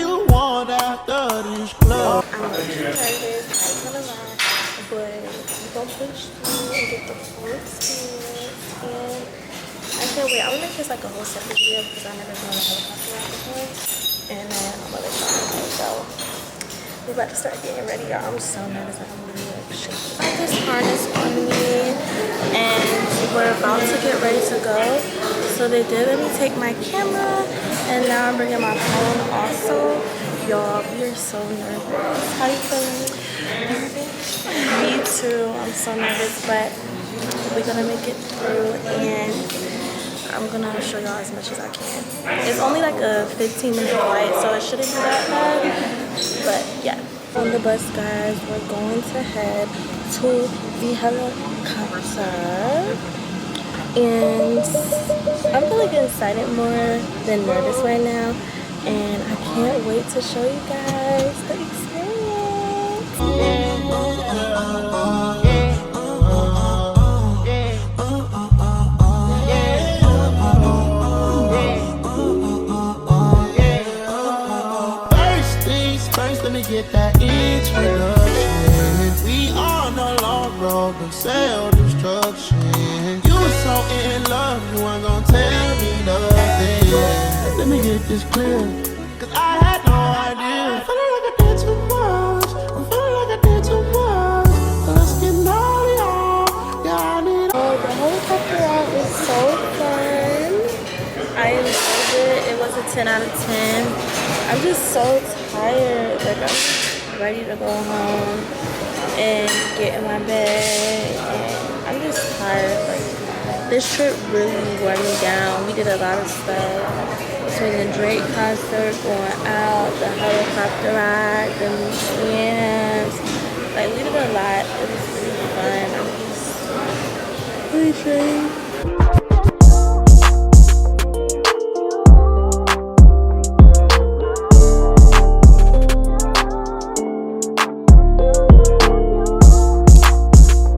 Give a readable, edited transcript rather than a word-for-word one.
you want after this club. I'm a little nervous, I ain't gonna lie, but we gonna push through and get the full experience. And I can't wait. I'm gonna make this like a whole separate video because I've never been on a helicopter ride before. And then I'm gonna let y'all know. So we're about to start getting ready, y'all. I'm so nervous. Like, I'm really like shaking. I have this harness on me, and we're about to get ready to go. So they did let me take my camera, and now I'm bringing my phone also. Y'all, we are so nervous. How you feeling? Nervous? Me too. I'm so nervous, but we're gonna make it through, and I'm gonna show y'all as much as I can. It's only like a 15-minute flight, so it shouldn't be that bad. But yeah, on the bus, guys, we're going to head to the helicopter, and I'm feeling excited more than nervous right now, and I can't wait to show you guys the experience. Get that introduction. We on a long road to self-destruction. You were so in love, you weren't gonna tell me nothing. Let me get this clear, cause I had no idea. I'm feeling like I did too much. I'm feeling like I did too much. Let's get naughty on. Yeah, I need. Oh, the helicopter ride was so fun. I enjoyed it. It was a 10 out of 10. I'm just so tired. Like, I'm ready to go home and get in my bed. And I'm just tired. Like, this trip really wore me down. We did a lot of stuff. Between the Drake concert, going out, the helicopter ride, the museums. Like, we did a lot. It was really fun. I'm just really tired.